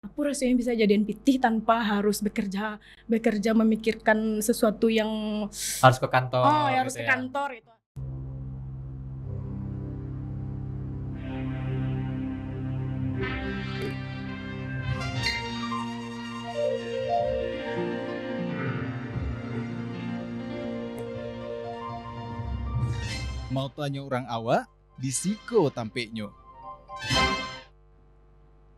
Aku rasanya bisa jadian pitih tanpa harus bekerja memikirkan sesuatu yang Harus ke kantor harus gitu ke ya. kantor itu. Mau tanya orang awak, disiko tampeknya.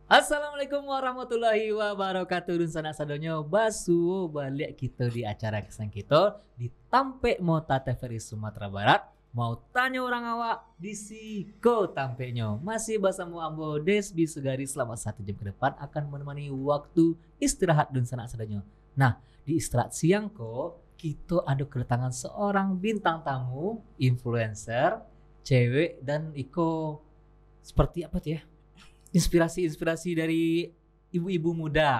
Assalamualaikum warahmatullahi wabarakatuh. Dun sanak sadonyo basu balik kita di acara kesan kita di Tampek Mota TVRI Sumatera Barat. Mau tanya orang awak di siko tampeknya. Masih bersama Ambo Desbi Sugari selama 1 jam ke depan akan menemani waktu istirahat dun sanak sadonyo. Nah, di istirahat siang kok kita ada kedatangan seorang bintang tamu, influencer, cewek dan Iko seperti apa tuh ya? Inspirasi dari ibu-ibu muda,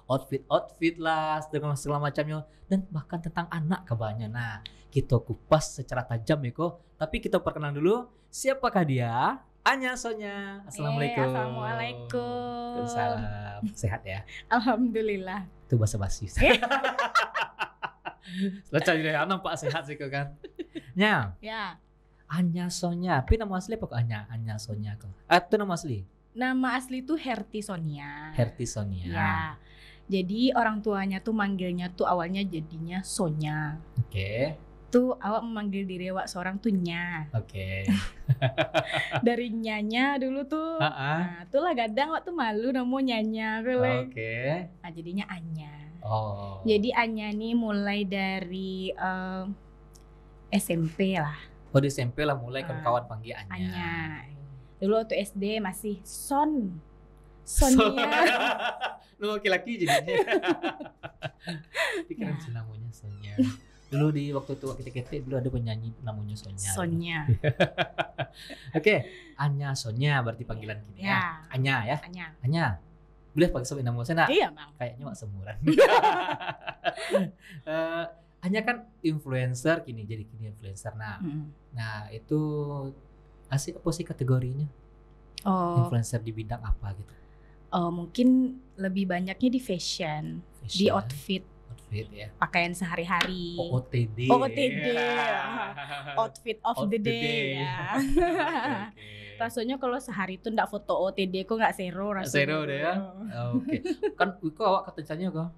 outfit lah dengan segala macamnya dan bahkan tentang anak kebanyakan. Nah, kita kupas secara tajam ya kok. Tapi kita perkenalan dulu, siapakah dia? Anya Sonya. Assalamualaikum. Assalamualaikum. Salam. Sehat ya? Alhamdulillah. Itu basa-basi. Cari deh, nampak sehat sih kok kan. Nya. Ya. Anya Sonya, tapi nama asli apa kok Anya Sonya kok? Itu nama asli? Nama asli tuh Herti Sonia. Herti Sonia. Ya. Jadi orang tuanya tuh manggilnya tuh awalnya jadinya Sonya. Oke. Tuh awak memanggil diri awak seorang tuh Nya. Oke. Dari nyanya dulu tuh. Nah, itulah kadang waktu malu namo nyanya Oke. Nah, jadinya Anya. Oh. Jadi Anya nih mulai dari SMP lah. Oh di SMP lah mulai kawan panggil Anya. Anya. Dulu waktu SD masih Sonia. Lu laki-laki jadinya. Pikiran sih namanya Sonya. Dulu di waktu tua kita dulu ada penyanyi namanya Sonya. Sonya. Oke, Anya Sonya berarti panggilan gini ya. Anya ya. Anya. Boleh pakai sebut nama saya? Iya, Bang. Kayaknya mak semuran. Anya kan influencer kini influencer. Nah itu apa sih kategorinya? Influencer di bidang apa gitu? Mungkin lebih banyaknya di fashion. Di outfit ya. Pakaian sehari-hari. OOTD. Outfit of the day. Ya. Okay. Rasanya kalau sehari itu ndak foto OOTD kok nggak zero rasanya. Zero deh ya. Oke. Kan kok awak katanya kok.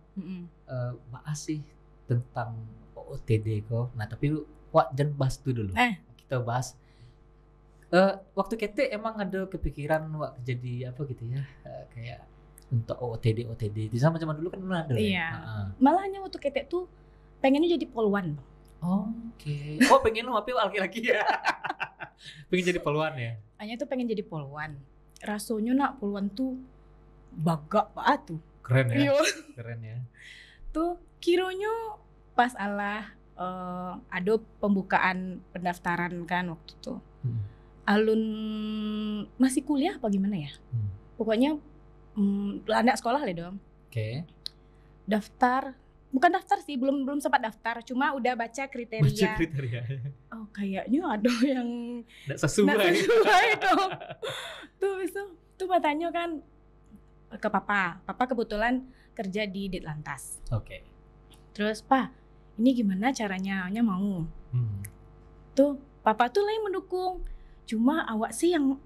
Bahas sih tentang OOTD kok. Nah tapi wak jangan bahas itu dulu. Kita bahas waktu kete emang ada kepikiran wak jadi apa gitu ya, kayak untuk OOTD itu sama zaman dulu kan ada. Iya. Malahnya waktu kete tuh pengennya jadi polwan. Oke. Oh pengen lu tapi laki-laki ya. Pengen jadi polwan ya. Anya tuh pengen jadi polwan. Rasanya nak polwan tuh bagak banget tuh. Keren ya. Keren ya. Tuh kironya pas ada pembukaan pendaftaran kan waktu itu. Alun masih kuliah apa gimana ya? Pokoknya anak sekolah lah dong. Oke. Bukan daftar sih, belum sempat daftar, cuma udah baca kriteria. Oh kayaknya ada yang nggak sesuai dong. Tuh matanya kan ke papa kebetulan kerja di Ditlantas. Oke. Terus Pak, ini gimana caranya? Anya mau. Tuh papa tuh lah yang mendukung. Cuma awak sih yang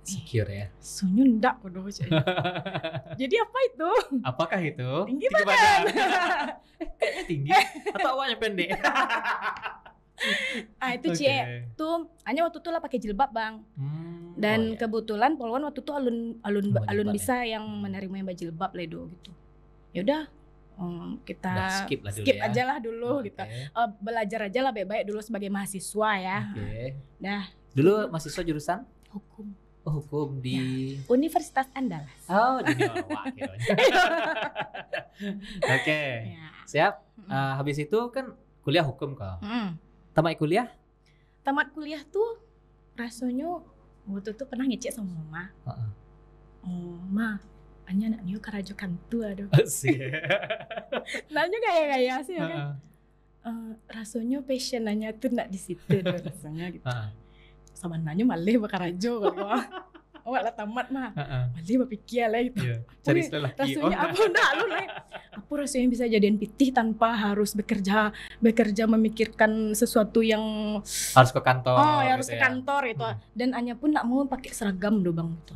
secure ya. Sunyu ndak kodoh. Jadi apa itu? Apakah itu? Tinggi badan. Kayaknya tinggi atau awaknya pendek? Itu Cie. Tuh hanya waktu itu lah pakai jilbab, Bang. Dan kebetulan polwan waktu itu alun bisa yang menerima yang berjilbab ledo gitu. Ya udah kita skip ya. aja lah dulu gitu. Belajar aja lah baik-baik dulu sebagai mahasiswa ya. Dah. Dulu mahasiswa jurusan hukum. Hukum di Universitas Andalas. Jadi wakil. Oke. Siap. Habis itu kan kuliah hukum kok. Tamat kuliah? Tamat kuliah tuh rasanya waktu itu pernah ngecek sama mama. Ma, Anya nak niu karajo kantu aduh. Nanya gaya sih kan. Rasanya passion Anya tuh nak di situ rasanya gitu. Sama nanya malih bakarajo kalau. awak lah tamat mah. Masih berpikir lah itu. Iya. Cari Wih, lelaki. rasanya apa enggak lu lah. Apa rasanya bisa jadian pitih tanpa harus bekerja memikirkan sesuatu yang harus ke kantor. ya harus gitu ke kantor itu. Dan Anya pun enggak mau pakai seragam do bang gitu.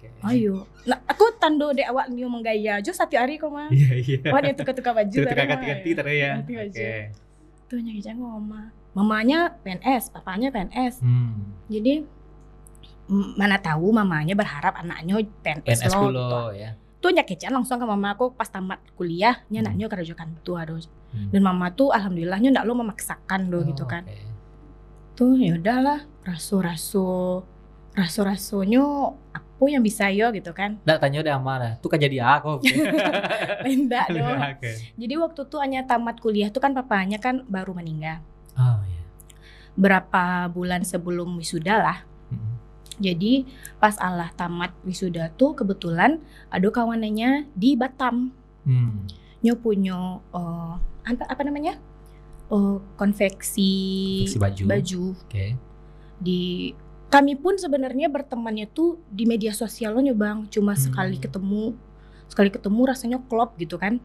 Okay. Ayo. Nah, aku tando dek awak niu menggaya jo satu hari kok mah. Iya. Wah dia tukar-tukar baju. Tukar ganti-ganti tadi ya. Ganti baju. Oke. Tuh nyari ngomong. Mamanya PNS, papanya PNS. Jadi mana tahu mamanya berharap anaknya PNS dulu gitu. ya. Tuh nyakican langsung ke mama aku pas tamat kuliah, anaknya kerja kantor aduh. Dan mama tuh alhamdulillahnya ndak lo memaksakan do gitu kan. Okay. Tuh ya udahlah, raso-rasonya apa yang bisa yo gitu kan. Ndak tanya udah mana, tuh kan jadi aku. Enggak dong. Okay. Jadi waktu tuh Anya tamat kuliah tuh kan papanya kan baru meninggal. Oh iya. Berapa bulan sebelum wisuda lah. Jadi pas Allah tamat wisuda tuh kebetulan ada kawanannya di Batam. Nyo punya apa namanya? Konveksi baju. Okay. Kami pun sebenarnya bertemannya tuh di media sosial loh bang. Cuma sekali ketemu rasanya klop gitu kan.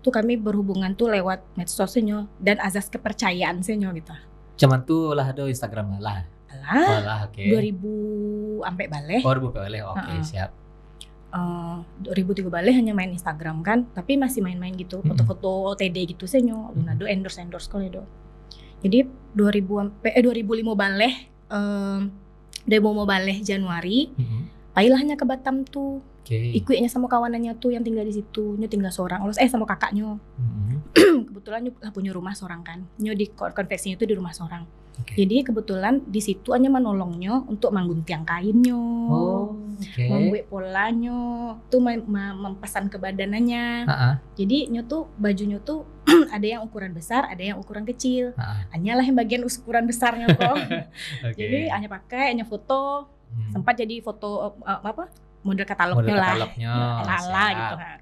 Tuh kami berhubungan tuh lewat medsosnya dan azas kepercayaan senyo gitu. Cuman tuh lah do Instagram lah. Lah, okay. 2000 sampai balik. 2000 balik, oke siap. 2003 balik hanya main Instagram kan, tapi masih main-main gitu, foto-foto OTD gitu senyo, lunado endorse kalau itu. Jadi 2005 balik, demo mau balik Januari, pailahnya ke Batam tuh. Ikutnya sama kawanannya tuh yang tinggal di situ, nyo tinggal seorang, sama kakaknya. Kebetulan nyo lah punya rumah seorang kan, nyo di konveksinya itu di rumah seorang. Jadi kebetulan di situ hanya menolongnya untuk mangguntiang kainnya, membuat polanya, tuh memesan ke badanannya. Jadi nyo tuh bajunya tuh ada yang ukuran besar, ada yang ukuran kecil. Hanya lah yang bagian ukuran besarnya kok. Jadi hanya pakai, hanya foto, sempat jadi foto model katalognya lah, ala gitu kan.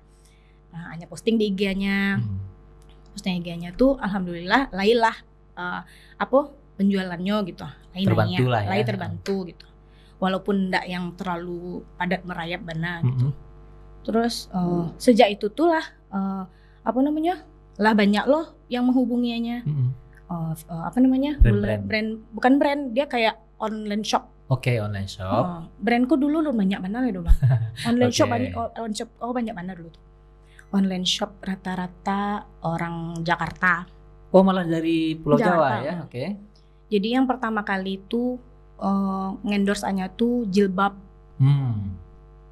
Nah, hanya posting di IG-nya, posting IG-nya tuh alhamdulillah lailah penjualannya gitu, terbantu gitu, walaupun ndak yang terlalu padat merayap benar gitu. Terus sejak itu tuh lah lah banyak loh yang menghubunginya, bukan brand, dia kayak online shop. Online shop. Brandku dulu banyak mana ya bang. Online shop banyak mana dulu tuh. Online shop rata-rata orang Jakarta. Oh malah dari Pulau Jawa ya, oke. Jadi yang pertama kali itu ngendorse Anya tuh jilbab.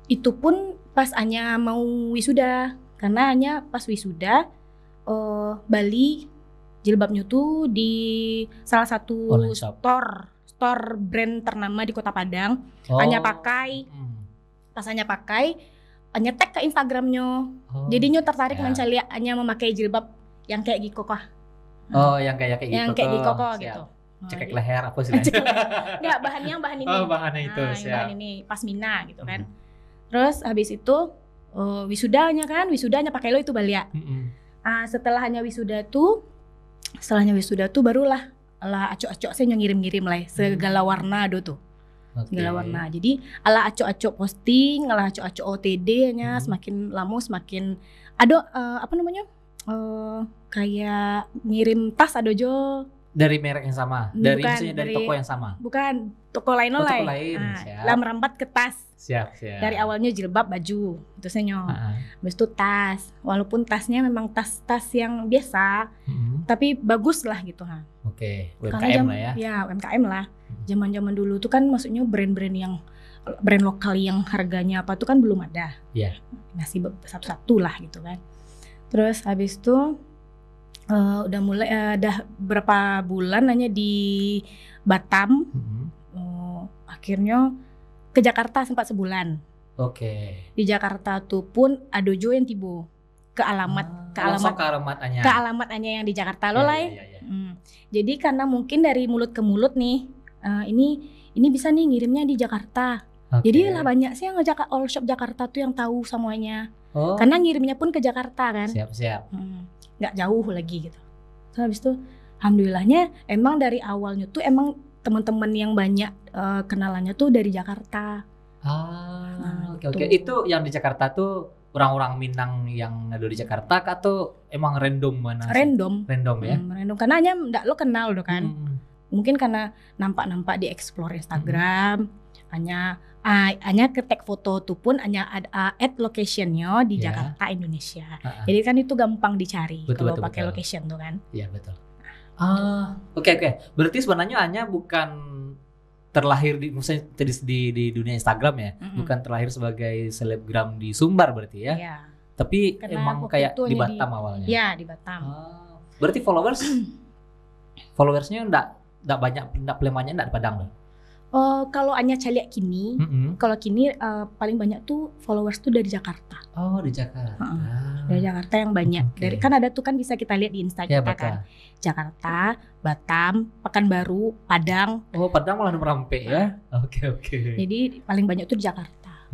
Itu pun pas Anya mau wisuda, karena Anya pas wisuda Bali jilbabnya tuh di salah satu store brand ternama di Kota Padang. Anya pakai, pas Anya pakai, Anya tag ke Instagramnya. Jadi nyo tertarik mencari Anya memakai jilbab yang kayak Giko kah? Yang kayak Giko gitu. Cekek leher apa sih? Enggak, bahan ini. Bahannya itu, siap. Bahan ini pasmina gitu kan. Terus habis itu wisudanya pakai lo itu balia. Setelahnya wisuda tuh barulah ala acok-acok saya ngirim-ngirim lah segala warna tuh. Segala warna. Jadi ala acok-acok posting, ala acok-acok OTD-nya semakin lama semakin ada kayak ngirim tas ada jo. Dari merek yang sama? Dari toko yang sama? Bukan, toko lain lah. Lah merambat ke tas. Siap. Dari awalnya jilbab baju, itu senyo. Habis itu tas. Walaupun tasnya memang tas-tas yang biasa, tapi bagus lah gitu. UMKM lah ya? Ya, UMKM lah. Zaman-zaman dulu tuh kan maksudnya brand lokal yang harganya apa tuh kan belum ada. Iya. Masih satu-satu lah gitu kan. Terus habis itu udah mulai dah berapa bulan hanya di Batam, akhirnya ke Jakarta sempat sebulan. Di Jakarta tuh pun ada jo yang tiba ke alamat Anya yang di Jakarta lo lah. Jadi karena mungkin dari mulut ke mulut nih, ini bisa nih ngirimnya di Jakarta. Jadi lah banyak sih yang ngejak all shop Jakarta tuh yang tahu semuanya. Karena ngirimnya pun ke Jakarta kan. Siap. Nggak jauh lagi gitu. Terus habis itu alhamdulillahnya emang dari awalnya tuh emang teman-teman yang banyak kenalannya tuh dari Jakarta. Oke. Itu yang di Jakarta tuh orang-orang Minang yang ada di Jakarta atau emang random mana sih? Random ya. Random karena hanya ndak lo kenal do kan. Mungkin karena nampak di explore Instagram, hanya ke tag foto tuh pun hanya ada add locationnya di Jakarta Indonesia. Jadi kan itu gampang dicari kalau pakai location tuh kan. Iya betul. Oke. Berarti sebenarnya hanya bukan terlahir misalnya di dunia Instagram ya, bukan terlahir sebagai selebgram di Sumbar berarti ya. Iya. Tapi Karena emang kayak di Batam awalnya. Iya, di Batam. Berarti followersnya enggak banyak, enggak plemanya enggak di Padang loh. Kalau hanya caliak kini, kalau kini paling banyak tuh followers tuh dari Jakarta. Oh, di Jakarta. Dari Jakarta yang banyak. Dari kan ada tuh kan bisa kita lihat di Insta kita kan. Jakarta, Batam, Pekanbaru, Padang. Oh, Padang malah merampe ya. Oke. Jadi paling banyak tuh di Jakarta.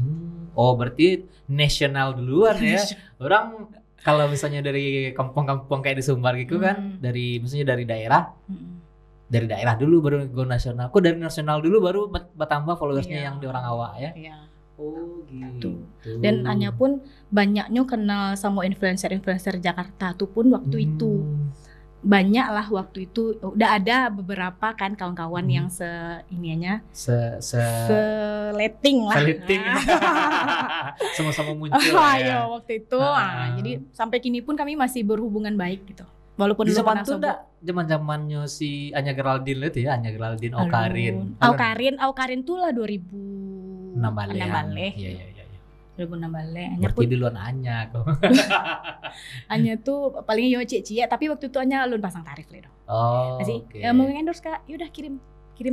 Oh, berarti nasional duluan ya. Orang kalau misalnya dari kampung-kampung kayak di Sumbar gitu kan, misalnya dari daerah. Dari daerah dulu baru go nasional. Kok dari nasional dulu baru bertambah followersnya yang di orang awak ya? Iya. Oh gitu. Dan hanya pun banyaknya kenal sama influencer Jakarta tuh pun waktu itu. Banyak lah waktu itu. Udah ada beberapa kan kawan-kawan yang seleting lah. Seleting. Sama-sama muncul ya. Waktu itu. Jadi sampai kini pun kami masih berhubungan baik gitu. Walaupun di zaman itu enggak zaman-zamannya si Anya Geraldine itu ya, Anya Geraldine Aukarin tuh lah 2006 balik. Iya. 2006 balik. Berarti duluan Anya kok. Anya tuh paling yo cie-cie tapi waktu itu Anya alun pasang tarif lah dong. Oh. Masih mau endorse Kak, yaudah kirim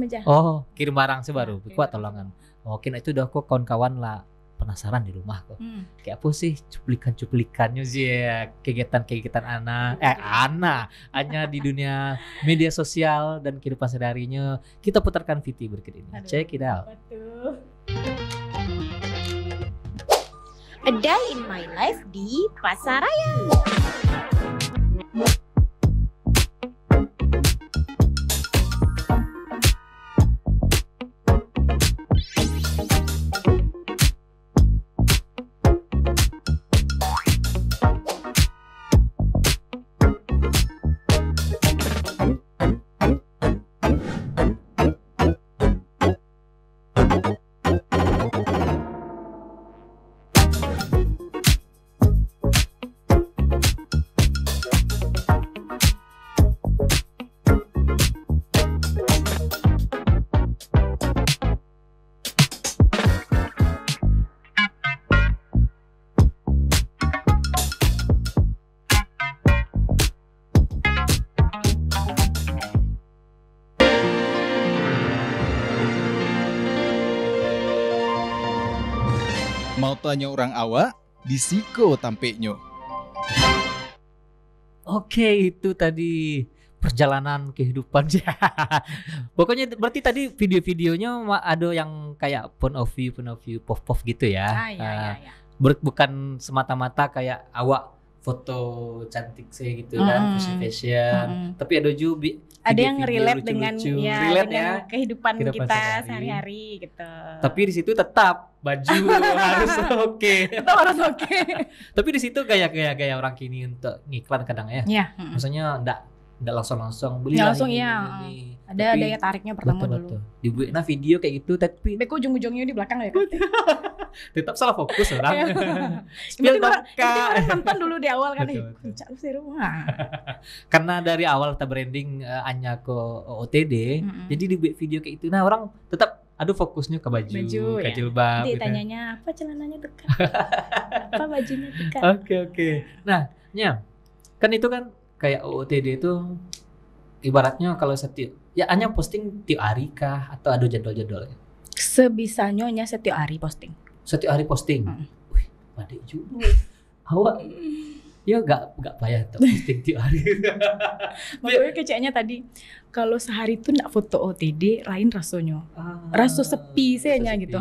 aja. Oh, kirim barang sih baru. Kuat tolongan. Oke, nah itu udah kok kawan-kawan lah penasaran di rumah kok. Kayak apa sih cuplikannya sih ya, kegiatan anak hanya di dunia media sosial dan kehidupan sehari-harinya. Kita putarkan VT berikut ini. Check it out. A Day in My Life di Pasaraya. Mau tanya orang awak, disiko tampeknya. Oke, itu tadi perjalanan kehidupan. Pokoknya berarti tadi video-videonya ada yang kayak point of view, pov gitu ya. Iya. Bukan semata-mata kayak awak foto cantik sih gitu kan, fashion. Tapi ada juga ada yang relate dengan dengan kehidupan kita sehari-hari gitu. Tapi di situ tetap baju harus oke. Tetap harus oke. Tapi di situ kayak orang kini untuk ngiklan kadang ya. Iya. Maksudnya enggak langsung beli langsung ini. Ada daya tariknya pertama dulu. Dibuatnya video kayak gitu tapi beko ujung-ujungnya di belakang ya. Tetap salah fokus orang. Spill orang nonton dulu di awal kan. Cak seru. Karena dari awal kita branding Anya ke OOTD, jadi dibuat video kayak itu. Nah, orang tetap fokusnya ke baju ke jilbab. Jadi tanyanya apa celananya dekat. Apa bajunya dekat. Oke. Nah, kan itu kan kayak OOTD itu ibaratnya kalau setiap Anya posting tiap hari kah atau ada jadwal-jadwalnya? Sebisanya hanya setiap hari posting. Setiap hari posting. Wih, padik juga. Awak ya gak payah tuh posting tiap hari. Makanya keceknya tadi kalau sehari tuh nggak foto OTD lain rasanya. Rasa sepi sehnya gitu.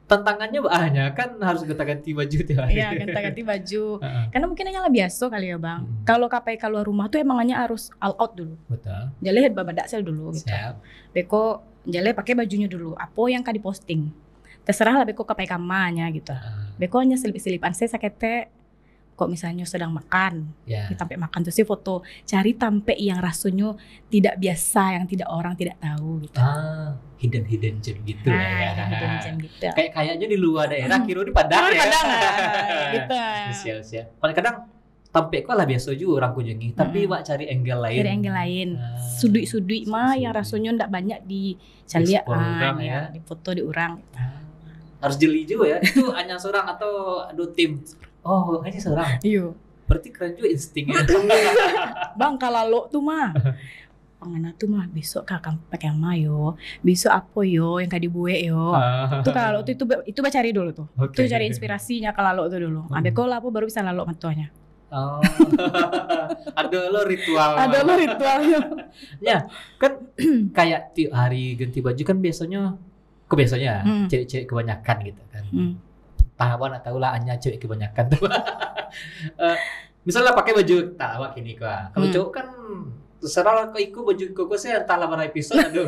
Tantangannya banyak kan, harus ganti baju tiap hari. Iya, ganti baju. Karena mungkin hanya lah biasa kali ya bang. Kalau kapai keluar rumah tuh emangnya harus all out dulu. Betul. Jale head babadak sel dulu gitu. Siap. Beko jale pakai bajunya dulu. Apa yang kan diposting. terserah lah beko kapai kamanya gitu. Beko hanya selip-selipan saya sakete kok misalnya sedang makan, Ya. kita sampai makan terus sih foto, cari tampe yang rasanya tidak biasa, yang tidak orang tidak tahu gitu. Hidden gem gitu lah ya. Hidden gem gitu. Kayaknya di luar daerah kira di Padang Di ya. Padang gitu. Siap. Kadang tampe kok lah biasa juga orang kunjungi, tapi wak cari angle lain. Dari angle lain, sudut-sudut mah yang rasanya ndak banyak di caliak ya, di foto di orang. Harus jeli juga ya. Itu hanya seorang atau dua tim? Oh, hanya seorang. Iya. Berarti keren juga instingnya. Bang kalau tuh mah pangana tuh mah besok kakak pakai mayo, besok apa yo yang kadi buwe yo. Tuh kalau itu cari dulu tuh. Okay. Tuh cari inspirasinya kalau tuh dulu. Ambil kalau apa baru bisa lalu matuanya. Oh. Ada lo ritual. Ada lo ritualnya. Ya, kan kayak tiap hari ganti baju kan biasanya cewek-cewek kebanyakan gitu kan. Tahapan atau lah hanya cewek kebanyakan tuh. Misalnya pakai baju tak awak ini kok. Kalau cowok kan terserah kau ikut baju koko saya entahlah berapa episode aduh.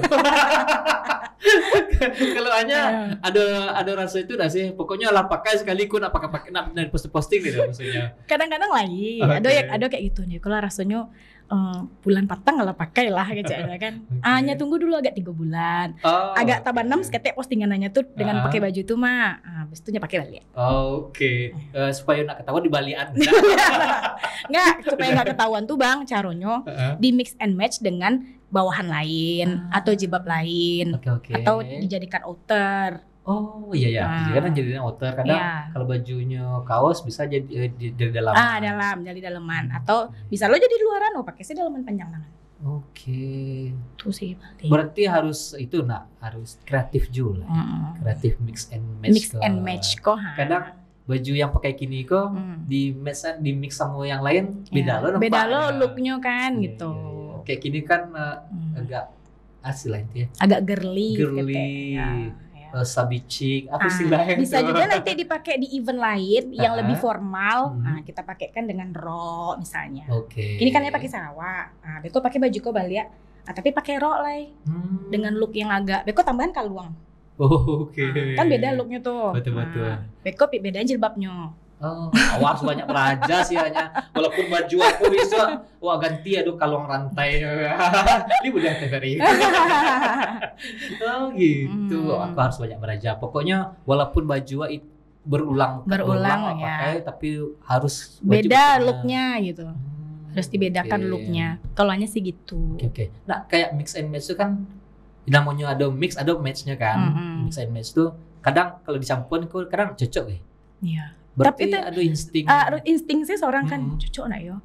Kalau hanya ada rasa itu dah sih. Pokoknya lah pakai sekali ku nak pakai nak posting gitu maksudnya. Kadang-kadang lagi ada kayak gitu nih. Kalau rasanya bulan patang lah pakai lah kayaknya kan. Hanya tunggu dulu agak 3 bulan. Agak tambah 6 seketek postingannya tuh dengan pakai baju tuh mah. Habis itu pakai balik. Oke. Supaya nak ketahuan di balian. Enggak, supaya enggak ketahuan tuh Bang, caranya di mix and match dengan bawahan lain atau jilbab lain. Atau dijadikan outer. Oh iya. Kadang jadinya outer, kadang kalau bajunya kaos bisa jadi dari dalam. Jadi dalaman atau bisa lo jadi luaran, pakai sih dalaman panjang tangan. Oke. Tuh sih paling. Berarti harus kreatif juga. Kreatif mix and match kok. Kadang baju yang pakai kini kok di mix sama yang lain beda lo nampaknya. Beda lo looknya kan gitu. Kayak gini kan agak asli lah itu ya. Agak girly. Sabi chic apa istilahnya bisa juga nanti dipakai di event lain yang lebih formal. Kita pakaikan dengan rok misalnya. Ini kan dia pakai Sarawak. Beko pakai baju ko Bali tapi pakai rok lah dengan look yang agak Beko tambahan kaluang. Kan beda looknya tuh. Betul. Beko beda jilbabnya. Awak harus banyak belajar sih hanya. Walaupun baju aku bisa, ganti aduh kalung rantai. Ini udah TVRI. Gitu. Aku harus banyak belajar. Pokoknya walaupun baju berulang pakai, tapi harus beda looknya gitu. Harus dibedakan looknya. Kalau hanya sih gitu. Oke. Nah kayak mix and match itu kan namanya ada mix ada matchnya kan. Mix and match tuh kadang kalau dicampur kadang cocok ya. Iya. Berarti tapi itu ada insting. Insting sih seorang kan cocok nak yo.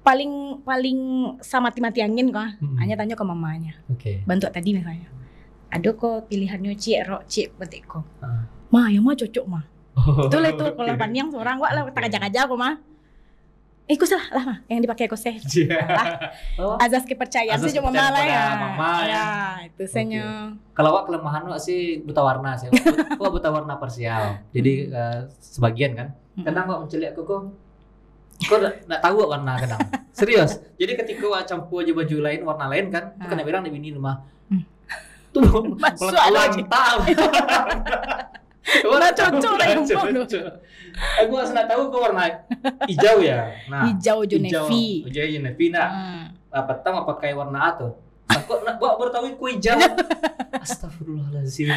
Paling sama mati angin kok. Hanya tanya ke mamanya. Bantu tadi misalnya. Ada kok pilihannya cik betik kok. Yang mah cocok mah. Itu lah itu kalau panjang seorang gua lah tak aja kok mah. Ikut salah lah mah yang dipakai kok sih. Azas kepercayaan sih cuma mama lah ya. Ya, itu senya. Kalau wak kelemahan wak sih buta warna sih. Wak buta warna parsial. Jadi sebagian kan. Kadang wak menceliak kok enggak tahu warna kadang. Serius. Jadi ketika wak campur aja baju lain warna lain kan, itu kena berang di bini rumah. Tuh mantap. Nah cocok lah yang Aku asal tahu kok warna hijau ya. Hijau navy. Hijau navy petang apa kayak warna atau? Aku baru tahu ku hijau. Astagfirullahaladzim.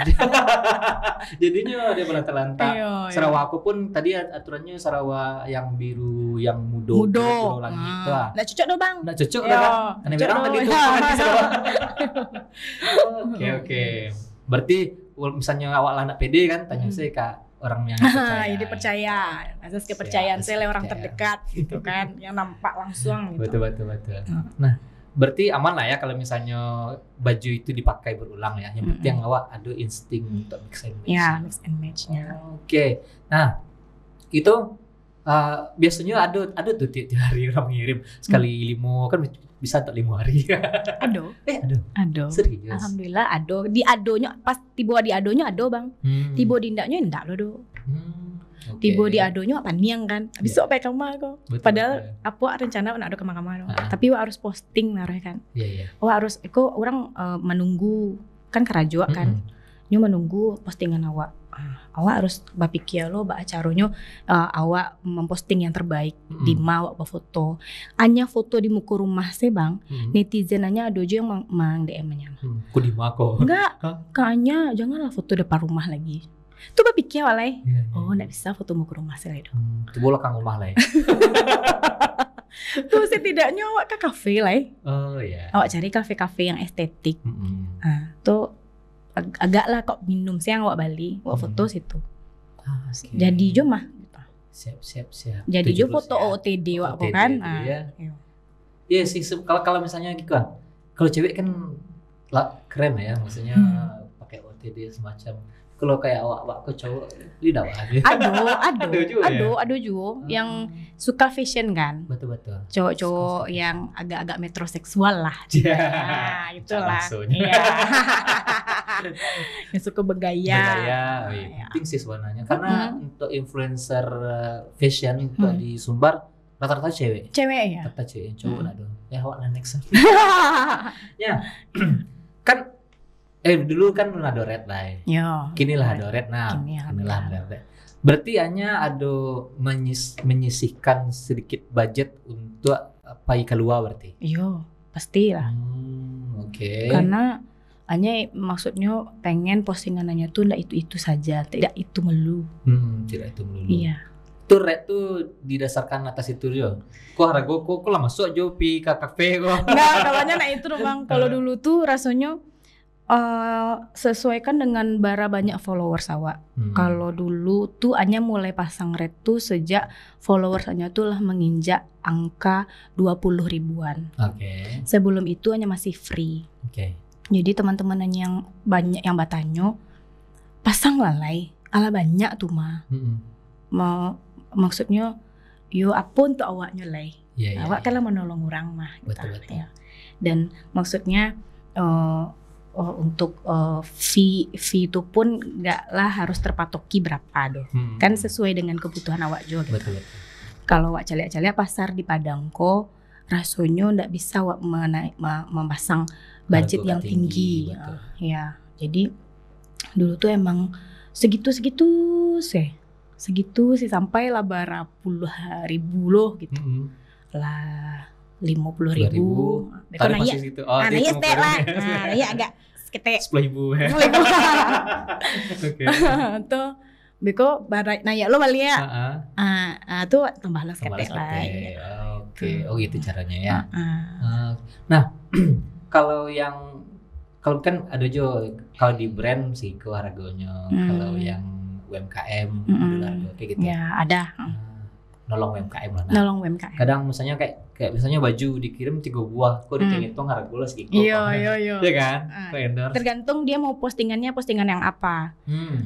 Jadinya dia berlanta-lanta. Sarawak aku pun tadi aturannya Sarawak yang biru yang mudo langit lah. Nggak cocok dong Bang. Nggak cocok kan? Karena memang tadi tuh di Sarawak. Oke. Berarti misalnya awak lah nak pede kan tanya saya kak orang yang percaya. Jadi percaya, asas kepercayaan saya orang terdekat gitu kan, yang nampak langsung gitu. Betul. Nah, berarti aman lah ya kalau misalnya baju itu dipakai berulang ya. Yang penting awak ada insting untuk mix and match. Ya, mix and match-nya. Oke. Nah, itu biasanya ada tuh tiap hari orang mengirim sekali 5 kan bisa tak 5 hari. Ado. Serius. Alhamdulillah ado. Di adonya pas tiba di adonya ado Bang. Tiba di indaknya enggak lo do. Tiba di adonya paniang kan. Besok pakai kamar kok. Padahal apa rencana nak ada kamar-kamar. Tapi harus posting nareh kan. Iya. Harus orang menunggu kan kerajaan kan. nyo menunggu postingan awak. Awak harus berpikir lo acaranya awak memposting yang terbaik di awak berfoto. Hanya foto di muka rumah sih bang. Netizen hanya ada aja yang mang DM-nya. Ku di mako. Enggak, kayaknya janganlah foto depan rumah lagi. Tuh berpikir walai. Oh, nggak bisa foto muka rumah saya itu. Itu bola kang rumah lah. Tuh setidaknya awak ke kafe lah. Oh iya. Awak cari kafe-kafe yang estetik. Tuh agaklah kok minum siang awak Bali, awak foto situ. Okay. Jadi jo mah. Siap. Jadi jo foto OOTD awak OOTD kan. Iya sih. Kalau misalnya gitu kan, kalau cewek kan keren ya, maksudnya pakai OOTD semacam. Kalau kayak awak ke cowok, lidah Aduh juga yang suka fashion kan. Betul. Cowok-cowok yang agak-agak metroseksual lah. Ya, itulah. Iya. Yang suka bergaya. Penting sih sebenarnya. Karena untuk influencer fashion untuk di Sumbar rata-rata cewek. Ya. Rata cewek, cowok nak dong. Ya awak next. Ya. Kan dulu kan ada red lah. Kini lah ada red. Kinilah ada red. Berarti hanya ada menyisihkan sedikit budget untuk pai keluar berarti. Iya, pastilah. Oke. Karena hanya maksudnya pengen postingannya tuh ndak itu saja, tidak itu melulu. Tidak itu melulu. Iya. Tuh red tuh didasarkan atas itu jo. Kok harga kok lah masuk jo pi ke kafe kok. Enggak, kalaunya itu Bang. Kalau dulu tuh rasanya sesuaikan dengan bara banyak followers awak. Kalau dulu tuh hanya mulai pasang red tuh sejak followersnya tuh lah menginjak angka 20 ribuan. Sebelum itu hanya masih free. Jadi teman-teman yang banyak yang bertanya pasang lalai ala banyak tuh mah. Maksudnya yo apa untuk awaknya lai. Awak kan lah menolong orang mah. Betul. Ya. Dan maksudnya untuk fee itu pun nggak lah harus terpatoki berapa doh. Kan sesuai dengan kebutuhan awak juga gitu. Betul. Kalau awak caliak-caliak pasar di Padangko rasanya nggak bisa awak memasang budget yang tinggi. Ya, jadi dulu tuh emang segitu sih sampai lah berapa puluh ribu loh gitu. Lah 50.000. Beko nanya. Nanya step lah. Nanya agak seketek 10.000. Oke. Tuh beko barai nanya lo balik ya. Tuh tambahlah seketek lah. Oke. Oh gitu caranya ya. Nah, kalau kan ada jo kalau di brand sih ke harganya. Kalau yang UMKM harga kayak gitu. Ya, ada. Nolong UMKM lah. Nolong UMKM. Kadang misalnya kayak misalnya baju dikirim 3 buah, kok dihitung harga gula segitu. Iya. Iya kan? Tergantung dia mau postingan yang apa.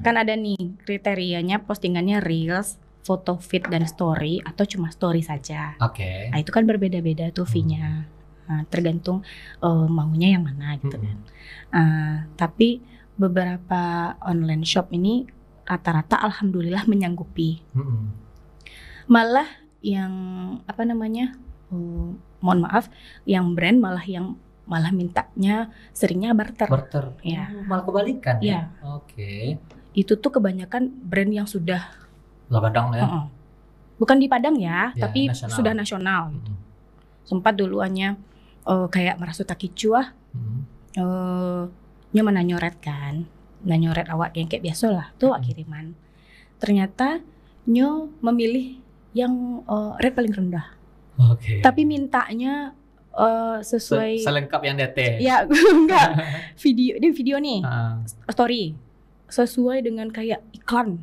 Kan ada nih kriterianya postingannya reels, foto feed dan story atau cuma story saja. Nah, itu kan berbeda-beda tuh fee-nya. Tergantung maunya yang mana gitu kan. Tapi beberapa online shop ini rata-rata alhamdulillah menyanggupi. Malah yang mohon maaf, yang brand malah mintanya seringnya barter. Ya. Malah kebalikan ya. Itu tuh kebanyakan brand yang sudah Padang ya. Bukan di Padang ya, tapi nasional. Sudah nasional gitu. Sempat dulu hanya kayak merasa takicu nyo nanyoret kan. Nanyoret awak yang kayak biasa lah, tuh kiriman. Ternyata nyo memilih yang rate paling rendah. Tapi mintanya sesuai selengkap yang DT. Ya, enggak. Video nih. Story. Sesuai dengan kayak iklan.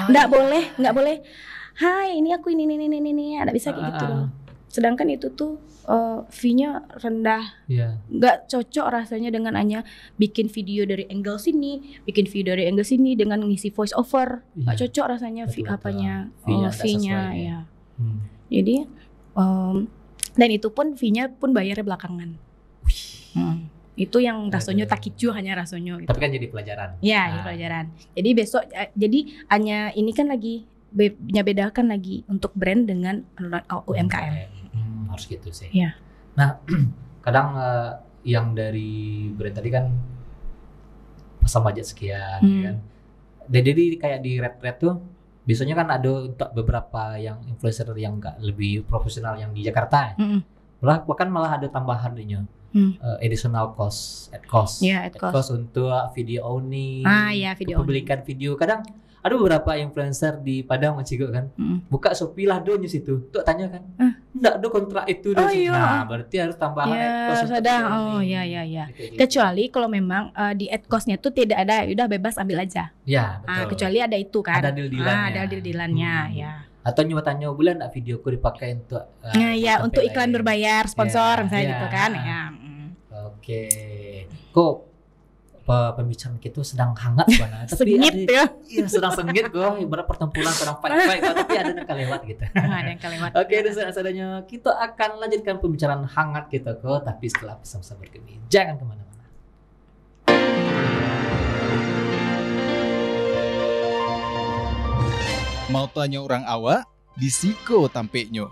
Enggak boleh. Hai, ini aku ini. Enggak bisa kayak gitu loh. Sedangkan itu tuh fee-nya rendah. Enggak cocok rasanya dengan hanya bikin video dari angle sini, bikin video dari angle sini dengan ngisi voice over. Enggak cocok rasanya fee-nya ya. Jadi dan itu pun fee-nya pun bayarnya belakangan. Itu yang rasanya takicu hanya rasanya gitu. Tapi kan jadi pelajaran. Ya, jadi pelajaran. Jadi besok jadi hanya ini kan lagi bedakan lagi untuk brand dengan UMKM. Harus gitu sih. Ya. Nah, kadang yang dari brand tadi kan pasang budget sekian kan. Dan jadi kayak di red tuh biasanya kan ada untuk beberapa yang influencer yang enggak lebih profesional yang di Jakarta. Bahkan malah ada tambahan additional cost, ad cost untuk video owning, video publikan video. Kadang ada beberapa influencer di Padang Cikgu kan, buka Shopee lah donya situ. Tuh tanya kan, enggak ada kontrak itu doh. Nah, berarti harus tambahan ad cost. Ya. Kecuali kalau memang di ad cost-nya tuh tidak ada, udah bebas ambil aja. Ya, betul. Kecuali ada itu kan. Ada deal-dealannya. Ada deal-dealannya, ya. Atau nyoba tanya bulan enggak videoku dipakai untuk untuk iklan berbayar, sponsor misalnya gitu kan. Ya. Oke. Kok pembicaraan kita sedang hangat Bana, tapi sengit ya. Iya, sedang sengit kok, ibarat pertempuran sedang fight tapi ada yang kelewat gitu. Ada yang kelewat. Oke, dan seadanya kita akan lanjutkan pembicaraan hangat kita kok, tapi setelah pesan-pesan berikut ini. Jangan kemana-mana. Mau tanya orang awak, di Siko Tampeknyo.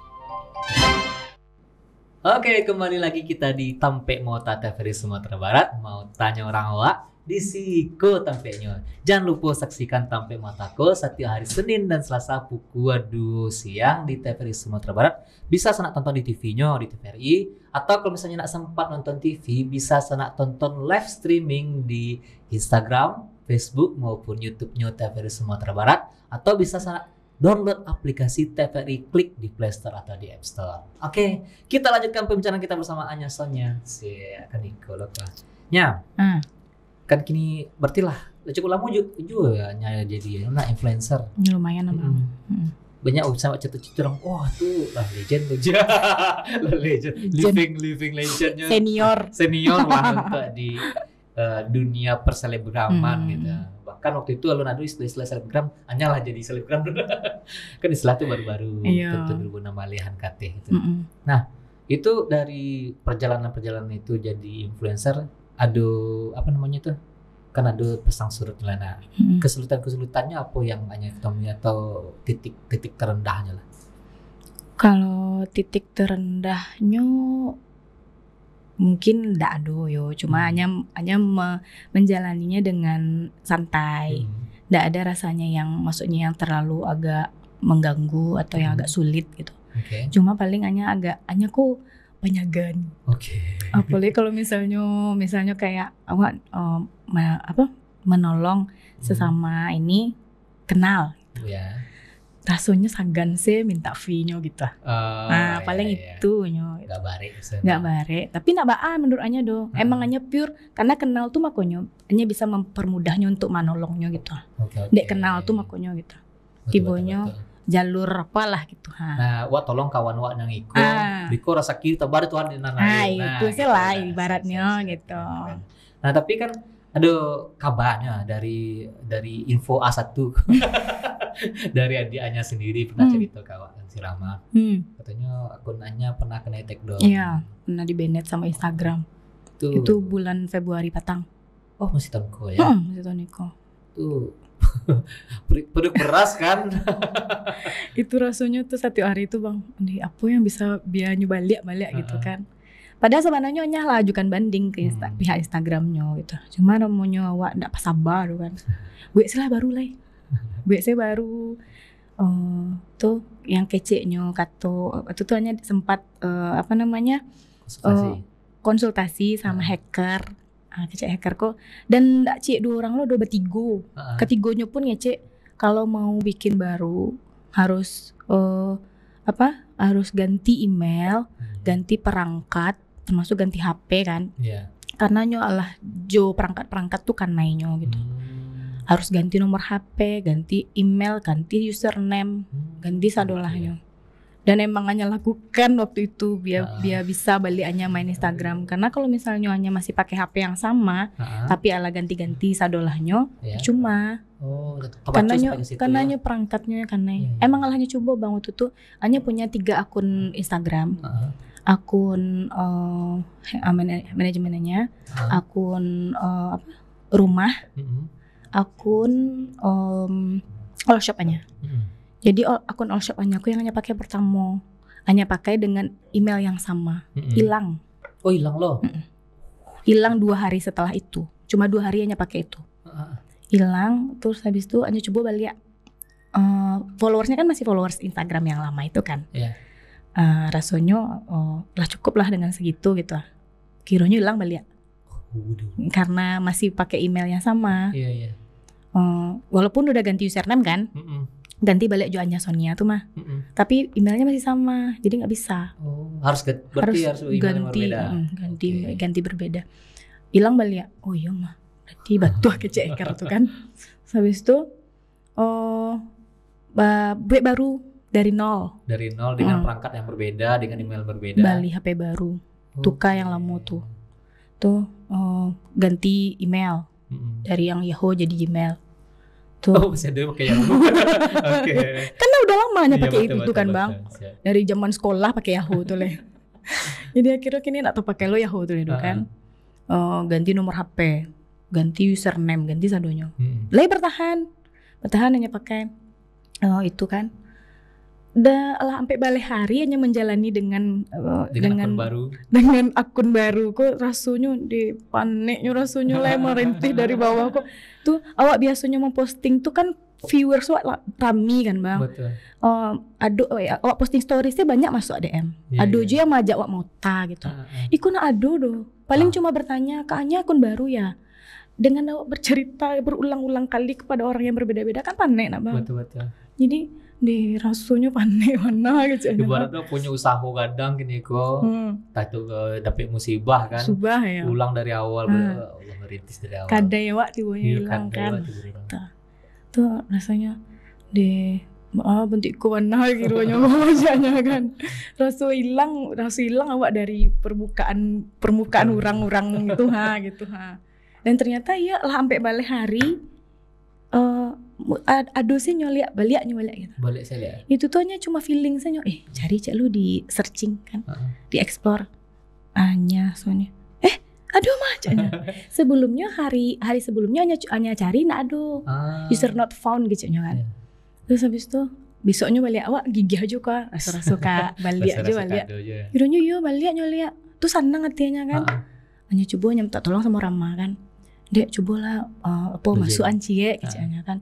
Oke, kembali lagi kita di Tampek Mota TVRI Sumatera Barat. Mau tanya orang awak, di Siko Tampeknyo. Jangan lupa saksikan Tampek Motako setiap hari Senin dan Selasa pukul 2 siang di TVRI Sumatera Barat. Bisa senak tonton di TV-nya di TVRI, atau kalau misalnya nak sempat nonton TV, bisa senak tonton live streaming di Instagram, Facebook maupun YouTube-nya TVRI Sumatera Barat, atau bisa senak download aplikasi TVRI Klik di Play Store atau di App Store. Oke, kita lanjutkan pembicaraan kita bersama Anya Sonya. Akan Nikolok lah. Nya. Kan kini berarti lah cukup lama juga ya jadi influencer. Lumayan emang. Banyak sama cerita-cerita orang, wah tuh lah legend legend living legendnya senior lah untuk di dunia perselebraman gitu. Bahkan waktu itu alun adu istilah selebgram hanyalah jadi selebgram kan istilah itu baru-baru tentu 2006 alihan KT gitu. Nah itu dari perjalanan itu jadi influencer ada apa namanya tuh kan ada pasang surut lah. Nah kesulitannya apa yang hanya ketemu atau titik terendahnya lah? Kalau titik terendahnya mungkin ndak ada cuma hanya menjalaninya dengan santai. Ndak ada rasanya yang maksudnya yang terlalu agak mengganggu atau yang agak sulit gitu. Cuma paling hanya kok penyagaan. Apalagi kalau misalnya kayak awak menolong sesama ini kenal. Rasanya sagan sih minta fee-nya gitu. Paling itu nyo. Gak bare. Tapi nak baa menurut Anya do. Emang Anya pure karena kenal tuh makonyo. Anya bisa mempermudahnya untuk menolongnya gitu. Dek kenal tuh makonyo gitu. Tibonya jalur apalah gitu. Nah, wak tolong kawan wak nang ikut. Biko rasa kita baru Tuhan di nang itu sih lah ibaratnya gitu. Nah, tapi kan ada kabarnya dari info A1 dari adik Anya sendiri pernah cerita kawan si Rama. Katanya akun Anya pernah kena take down. Iya, pernah di-banned sama Instagram. Itu bulan Februari patang. Oh, masih tahun ko ya? Masih tahun ko. Tuh produk beras kan? Itu rasanya tuh satu hari itu bang, apa yang bisa biar balik gitu kan? Padahal sebenarnya Anya lah ajukan banding ke pihak Instagramnya gitu. Cuma namanya awak ndak pas sabar kan. Gue sih lah baru lah. Gue sih baru tuh yang keceknya kato itu tuh Anya sempat konsultasi sama hacker. Kecek hacker kok dan ndak cek 2 orang lo udah bertigo. Ketigonya pun ngecek kalau mau bikin baru harus harus ganti email, ganti perangkat, termasuk ganti HP kan. Karena nyolah perangkat tuh kan naiknya gitu. Harus ganti nomor HP, ganti email, ganti username, ganti sadolahnya. Dan emang Anya lakukan waktu itu biar bisa balik Anya main Instagram. Karena kalau misalnya Anya masih pakai HP yang sama, tapi ala ganti-ganti sadolahnya, cuma karena perangkatnya emang alahnya coba bang waktu itu Anya punya 3 akun Instagram. Akun manajemennya, akun rumah, akun all shop Anya. Jadi akun all shop Anya aku yang Anya pakai pertama, Anya pakai dengan email yang sama, hilang. Oh hilang loh? Hilang 2 hari setelah itu, cuma 2 hari Anya pakai itu. Hilang, terus habis itu Anya coba balik. Followersnya kan masih followers Instagram yang lama itu kan. Iya. Rasanya lah cukup lah dengan segitu gitu. Kiranya hilang balik. Karena masih pakai email yang sama. Iya. Walaupun udah ganti username kan. Ganti balik jo Anya Sonia tuh mah. Tapi emailnya masih sama, jadi nggak bisa. Harus ganti berbeda. Hilang balik. Oh iya mah. Berarti batu keceker tuh kan. Habis itu buat baru dari nol dengan perangkat yang berbeda, dengan email berbeda. Bali HP baru. Tukar yang lama tuh ganti email dari yang Yahoo jadi Gmail. Tuh. Masih ada pakai Yahoo. Oke. Karena udah lamanya pakai itu betul, kan betul, Bang. betul. Dari zaman sekolah pakai Yahoo tuh leh. Jadi akhirnya kini nak tahu pakai lo Yahoo tuh kan. Ganti nomor HP, ganti username, ganti sadonyo. Leh bertahan hanya pakai itu kan. Udah lah sampai balik hari hanya menjalani dengan akun baru. Kok rasanya di paniknya rasanya lah merintih dari bawah kok. Tuh awak biasanya memposting tuh kan viewers awak rame kan Bang. Betul. Awak posting storiesnya banyak masuk DM. Aja yang ngajak awak mota gitu. Iku nak do. Paling cuma bertanya, "Kayaknya akun baru ya?" Dengan awak bercerita berulang-ulang kali kepada orang yang berbeda-beda kan panik nak Bang. Betul. Jadi di rasanya panik mana gitu. Ibaratnya punya usaha kadang gini kok. Tak tuh dapet musibah kan. Subah ya. Ulang dari awal, Allah merintis dari awal. Kadai wak tiba-tiba hilang kan. Tuh rasanya di bentikku warna kiranya bacanya kan. Rasa hilang awak dari permukaan orang-orang itu gitu. Dan ternyata ya lah sampai balik hari aduh sih nyoliak balik gitu. Balik saya lihat. Itu tuh hanya cuma feeling saya cari cek lu di searching kan, di explore Anya Sonia. Aduh mah caknya. Sebelumnya hari sebelumnya hanya cari aduh user not found gitu kan. Terus habis itu besoknya balik awak gigih aja kak, rasa-rasa kak balik aja balik. Kiranya yo balik nyoliak. Tuh senang hatinya kan. Hanya coba minta tolong sama Rama kan. Dek cobalah masuk ancie kecilnya kan.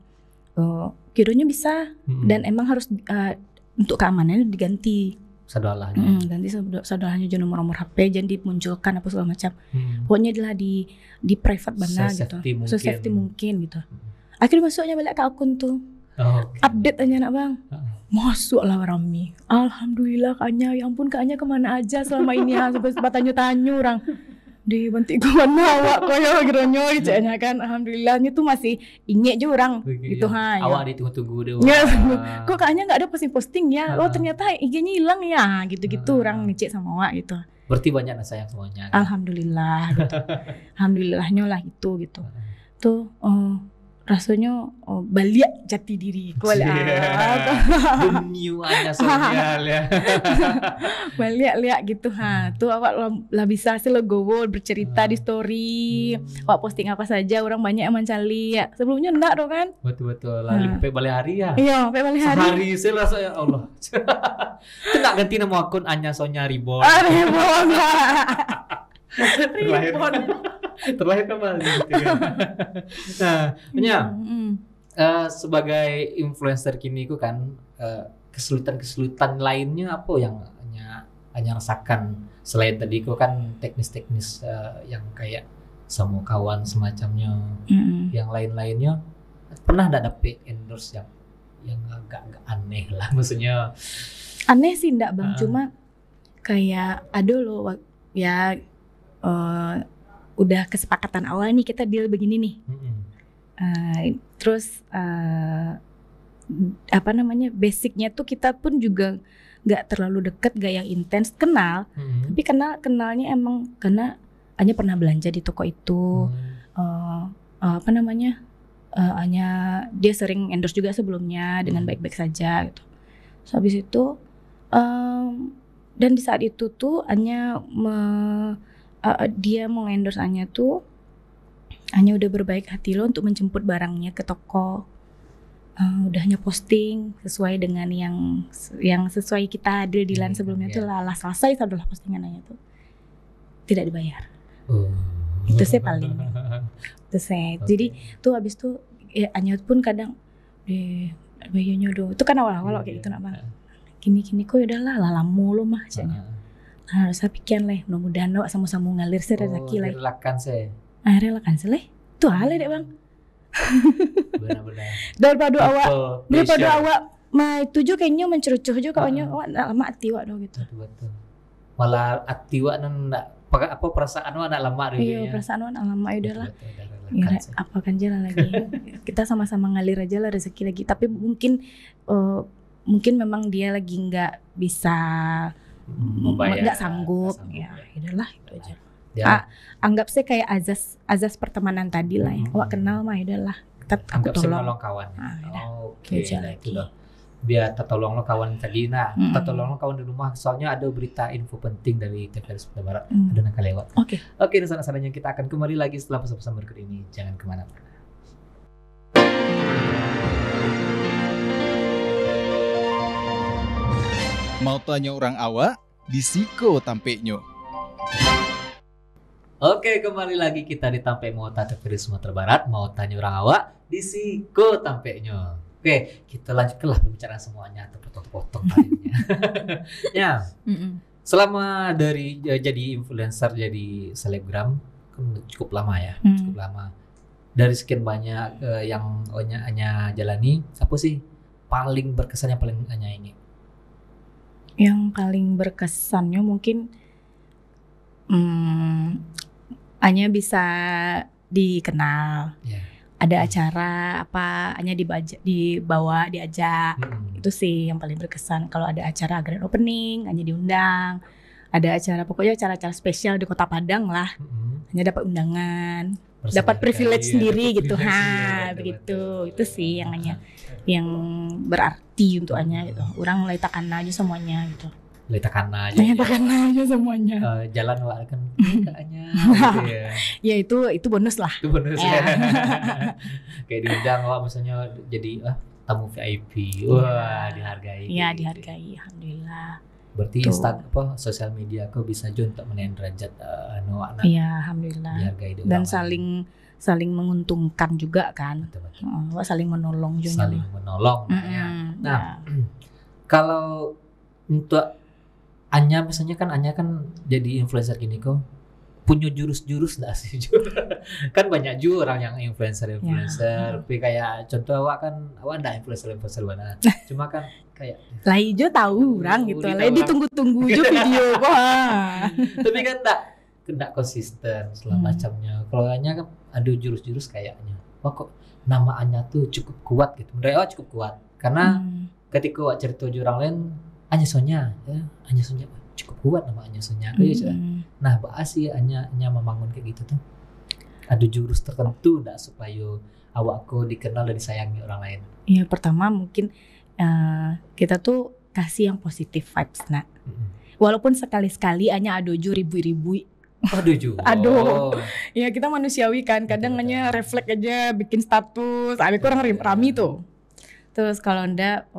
Kiranya bisa dan emang harus untuk keamanannya diganti sadalahnya. Ganti sadalahnya juga nomor HP jangan dimunculkan apa segala macam. Pokoknya adalah di private benar gitu. Safety mungkin gitu. Akhirnya masuknya balik ke akun tuh. Update aja nak Bang. Masuklah Rami. Alhamdulillah Kanya, ya ampun Kanya kemana aja selama ini ya sampai tanya-tanya orang. Di bentik mana awak koyo gironyo caknya kan. Alhamdulillahnya tuh masih inget juga orang gitu Awak ditunggu-tunggu deh. Ya, kok kayaknya enggak ada posting ya. Oh ternyata IG-nya hilang ya gitu-gitu orang ngecek sama awak gitu. Berarti banyak sayang semuanya. Kan? Alhamdulillah gitu. Alhamdulillahnya lah itu gitu. Tuh rasanya balik jati diri new Anya Sonia ya. Balik lihat gitu tuh awak lah bisa sih legowo bercerita di story awak posting apa saja orang banyak yang mencari ya sebelumnya enggak dong kan betul lalu sampai balik hari ya iya sampai balik hari sehari saya rasa ya Allah itu nak ganti nama akun Anya Sonia Reborn terlahir kembali gitu kan. Nah, sebagai influencer kini ku kan kesulitan lainnya apa yang hanya rasakan selain tadi ku kan teknis yang kayak sama kawan semacamnya, yang lain-lainnya pernah enggak dapet endorse yang agak aneh lah maksudnya. Aneh sih enggak Bang, cuma kayak ada loh ya udah kesepakatan awal nih kita deal begini nih. Terus basicnya tuh kita pun juga nggak terlalu deket, gak yang intens kenal, tapi kenalnya emang karena hanya pernah belanja di toko itu. Hanya dia sering endorse juga sebelumnya dengan baik-baik saja gitu. So, habis itu dan di saat itu tuh hanya dia mau endorse Anya tuh Anya udah berbaik hati loh untuk menjemput barangnya ke toko. Udah hanya posting sesuai dengan yang sesuai kita deal-dealan sebelumnya tuh lah selesai adalah postingan Anya tuh tidak dibayar. Itu sih paling. Itu sih. Jadi tuh habis tuh ya Anya pun kadang bayunya do. Itu kan awal-awal kayak gitu nak bang. Gini kok udahlah lalamu lo mah caknya. Nah, saya pikir lah, mudah-mudahan lo sama-sama ngalir sih rezeki lah. Relakan sih. Relakan sih lah. Tuh hal deh bang. Benar-benar. Daripada awak mah tujuh kayaknya mencerucuh juga awaknya awak nak lama hati awak do gitu. Betul. Malah hati awak nak apa perasaan awak nak lama deh. Iya, perasaan awak nak lama ya udahlah. Ya, apa kan jalan lagi. Kita sama-sama ngalir aja lah rezeki lagi. Tapi mungkin memang dia lagi nggak bisa nggak sanggup. Ya udahlah itu aja. Anggap sih kayak azas pertemanan tadi lah ya. Awak kenal mah udahlah. Aku tolong. Menolong kawan. Oke, itu loh. Biar tertolong lo kawan tadi. Nah, tertolong lo kawan di rumah. Soalnya ada berita info penting dari TVRI Sumatera Barat. Ada nak lewat. Oke, dan sana-sananya kita akan kembali lagi setelah pesan-pesan berikut ini. Jangan kemana-mana. Mau tanya orang awak, di Siko Tampeknyo. Oke, kembali lagi kita di Tampe Mota TVRI Sumatera Barat. Mau tanya orang awak, di Siko Tampeknyo. Oke, kita lanjutkanlah pembicaraan semuanya terpotong-potong tadinya. Ya, selama dari jadi influencer, jadi selebgram kan cukup lama ya, cukup lama. Dari sekian banyak yang Anya jalani, apa sih paling berkesan yang paling Anya ini? Yang paling berkesannya mungkin Anya bisa dikenal. Ada acara apa Anya dibawa diajak. Itu sih yang paling berkesan. Kalau ada acara grand opening Anya diundang. Ada acara pokoknya acara-acara spesial di Kota Padang lah. Anya dapat undangan, dapat privilege sendiri gitu. Begitu. Itu sih yang Anya yang berarti untuk Anya gitu. Orang letakkan aja semuanya gitu. Letakkan aja semuanya. Jalan wak kan Anya gitu ya. Ya itu bonus lah. Itu bonus ya. Kayak diundang wak misalnya jadi tamu VIP. Wah, dihargai. Iya, dihargai. Alhamdulillah. Berarti sosial media aku bisa juga untuk menaik derajat anak. Iya, alhamdulillah. Dihargai dan saling menguntungkan juga kan. Betul. Saling menolong juga. Saling menolong. Nah, kalau untuk Anya misalnya kan Anya kan jadi influencer gini kok punya jurus-jurus enggak sih? Kan banyak juga orang yang influencer tapi kayak contoh awak enggak influencer mana. Cuma kan kayak lah ijo tahu orang gitu. Lah ditunggu-tunggu juga video kok. Tapi kan enggak konsisten segala macamnya. Kalau Anya kan ada jurus-jurus kayaknya. Wah kok nama Anya tuh cukup kuat gitu. Menurut awak cukup kuat. Karena ketika awak cerita orang lain Anya Sonya cukup kuat nama Anya Sonya. Nah, bahas sih Anya membangun kayak gitu tuh. Ada jurus tertentu enggak supaya awakku dikenal dan disayangi orang lain? Iya, pertama mungkin kita tuh kasih yang positif vibes nak. Walaupun sekali-sekali Anya adoju ribu-ribu. Aduh. Ya kita manusiawi kan. Kadang Anya refleks aja bikin status. Ada kurang rame tuh. Terus kalau enggak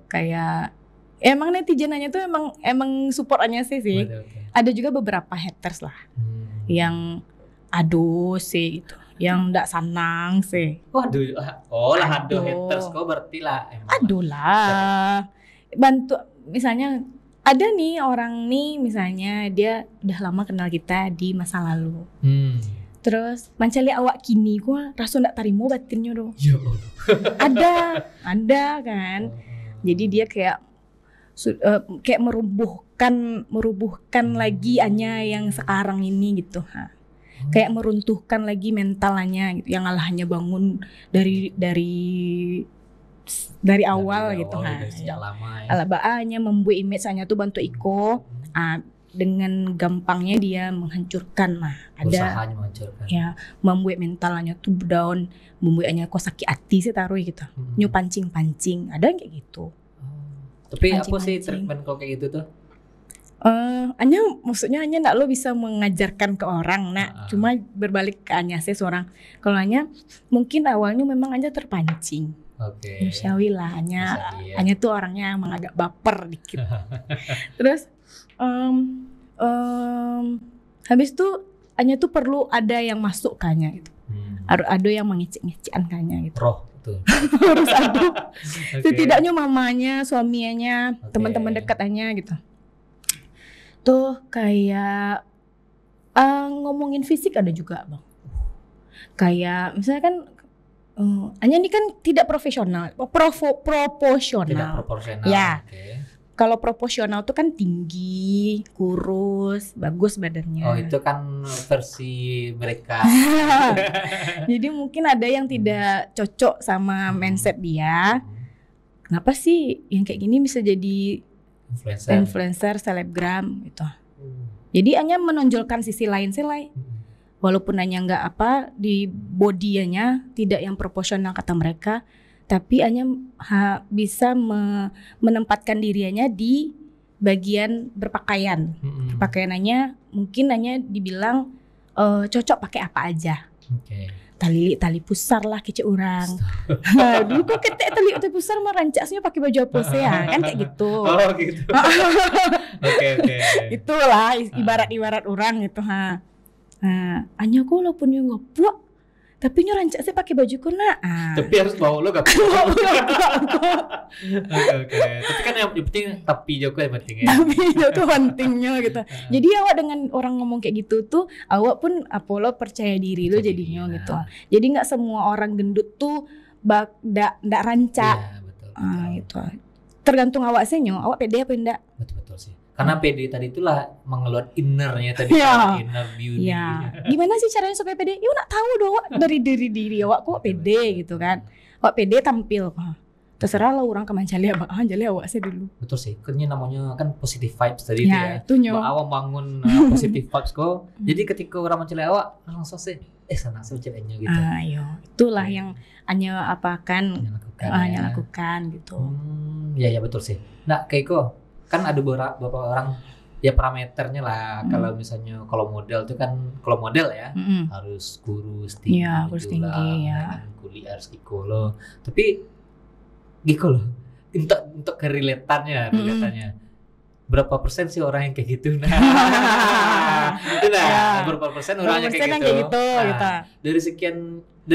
kayak emang netizenannya tuh emang support Anya sih. Betul. Ada juga beberapa haters lah. Yang aduh sih gitu. Yang enggak senang sih. Waduh. Aduh haters kok berarti lah. Aduh lah. Bantu misalnya ada nih orang nih misalnya dia udah lama kenal kita di masa lalu. Terus mencari awak kini gua rasa ndak tarimo batinnya doh. Ada kan. Jadi dia kayak merubuhkan lagi Anya yang sekarang ini gitu. Kayak meruntuhkan lagi mentalnya gitu. Yang alahnya bangun dari awal gitu. Sejak lama ya. Alabanya membuat image Anya tuh bantu Iko. Dengan gampangnya dia menghancurkan usahanya menghancurkan. Ya, membuat mentalnya tuh down, membuatnya kok sakit hati sih taruh gitu. Nyu pancing-pancing, ada kayak gitu. Tapi apa sih treatment kok kayak gitu tuh? Maksudnya Anya nggak lo bisa mengajarkan ke orang, cuma berbalik ke Anya sih seorang. Kalau Anya mungkin awalnya memang Anya terpancing. Manusiawi lah Anya tuh orangnya emang agak baper dikit. Terus habis itu hanya tuh perlu ada yang masuk kayaknya gitu. Ada yang mengecek-ngecekan kayaknya gitu. Roh tuh. Harus ada. Oke. Setidaknya mamanya, suaminya, Oke. teman-teman dekatnya gitu. Tuh kayak ngomongin fisik ada juga bang. Kayak misalnya kan hanya ini kan tidak profesional, proporsional. Tidak proporsional. Ya. Oke. Kalau proporsional tuh kan tinggi, kurus, bagus badannya. Oh itu kan versi mereka. Jadi mungkin ada yang tidak cocok sama mindset dia. Kenapa sih yang kayak gini bisa jadi influencer, selebgram gitu. Jadi hanya menonjolkan sisi lain walaupun hanya nggak apa di bodinya tidak yang proporsional kata mereka, tapi hanya bisa menempatkan dirinya di bagian berpakaian. Berpakaiannya mungkin hanya dibilang cocok pakai apa aja. Tali pusar lah kece orang. Dulu kok ketek tali pusar mah rancaknya pakai baju apa sih ya kan kayak gitu. Oh gitu. Oke. Itulah ibarat orang gitu ha. Hanya aku walaupun yang ngepuak tapi nyo rancak sih pakai baju kuna. Tapi harus bawa lo gak? Oke. Tapi kan yang penting tapi juga yang penting ya. Tapi itu pentingnya gitu. Jadi awak dengan orang ngomong kayak gitu tuh awak pun Apollo percaya diri lo jadinya gitu. Jadi nggak semua orang gendut tuh ndak rancak. Iya, betul. Gitu. Tergantung awak senyo, awak pede apa enggak? Betul sih. Karena pede tadi itulah mengeluarkan innernya tadi, Ya. inner beauty. Ya. Gimana sih caranya supaya pede? Ya nak tahu dong awak dari diri awak kok pede gitu kan. Awak pede tampil. Terserah lah orang kemanjali awak saya dulu. Betul sih. Kan ini namanya kan positive vibes tadi itu ya. Itu nyo. Awak bangun positive vibes kok. Jadi ketika orang mencela awak langsung sih sana celenya gitu. Ayo, itulah yang hanya apakan hanya Ya. lakukan gitu. Ya betul sih. Nah, Keiko kan ada beberapa orang ya parameternya lah. Kalau misalnya kalau model ya harus kurus tinggi, Iya, kurus tinggi, ya. kulit harus gigolo. Tapi gigolo untuk kerelatannya, berapa persen sih orang yang kayak gitu? Nah, berapa persen orang yang kayak gitu? Gitu. Dari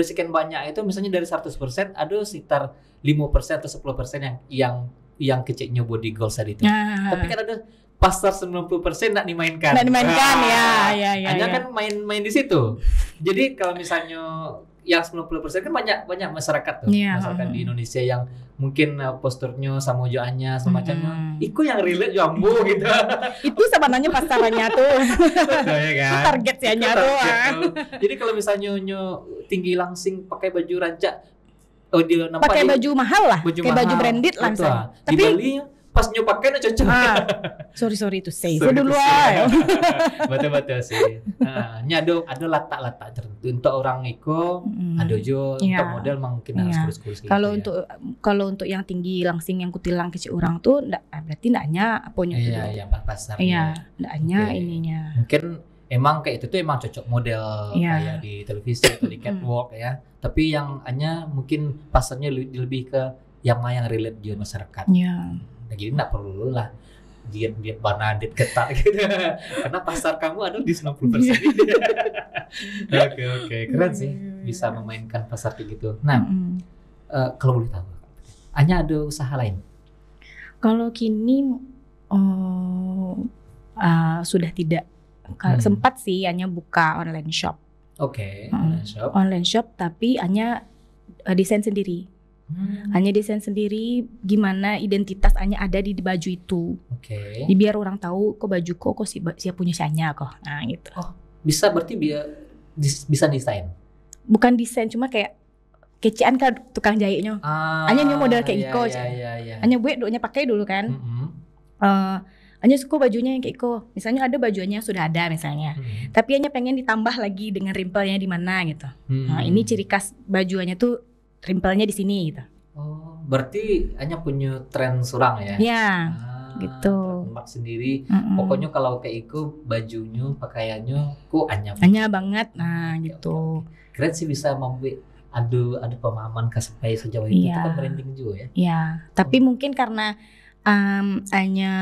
sekian banyak itu misalnya dari 100% ada sekitar 5% atau 10% yang kecilnya body goals tadi itu. Tapi kan ada pasar 90% nak dimainkan. Ya. Hanya kan main di situ. Jadi kalau misalnya yang 90% kan banyak masyarakat tuh. Masyarakat di Indonesia yang mungkin posturnya sama joannya semacamnya. Iku yang relate jambu gitu. Itu sebenarnya pasarannya tuh. Ya kan? Itu target sianya tuh. Jadi kalau misalnya tinggi langsing pakai baju rancak pakai baju mahal lah, kayak baju branded lah misalnya. Tapi di Bali pas nyoba pakai cocok. Sorry itu saya dulu Betul sih. Ada latak-latak tertentu untuk orang iko, ada jo untuk model mungkin harus kurus-kurus gitu. Kalau untuk yang tinggi langsing yang kutilang kecil orang tuh berarti ndaknya aponya itu. Iya, pasar. Iya, ndaknya ininya. Mungkin emang kayak itu tuh emang cocok model kayak di televisi atau di catwalk ya. Tapi yang hanya mungkin pasarnya lebih ke yang relate di masyarakat. Iya. Nah, jadi nggak perlu lah diet Bernadette ketat gitu. Karena pasar kamu ada di 90%. Oke, keren sih bisa memainkan pasar kayak gitu. Nah, kalau boleh tahu, hanya ada usaha lain? Kalau kini sudah tidak. Sempat sih hanya buka online shop. Oke, online shop tapi hanya desain sendiri. Hanya desain sendiri, gimana identitas hanya ada di baju itu. Oke. Biar orang tahu kok baju kok siapa punya sianya kok. Nah gitu. Oh, bisa berarti bisa desain. Bukan desain, cuma kayak kecian kan tukang jahitnya. Hanya new model kayak Iko. Hanya buat doknya pakai dulu kan. Hanya suka bajunya yang kayak Iko. Misalnya ada bajunya sudah ada misalnya. Tapi hanya pengen ditambah lagi dengan rimpelnya di mana gitu. Nah, ini ciri khas bajunya tuh rimpelnya di sini gitu. Oh, berarti hanya punya tren surang ya? Iya, gitu. Trademark sendiri. Pokoknya kalau kayak Iko bajunya, pakaiannya ku hanya banget. Nah, gitu. Keren sih bisa membuat ada pemahaman sampai sejauh itu. Itu kan branding juga ya. Iya, tapi mungkin karena hanya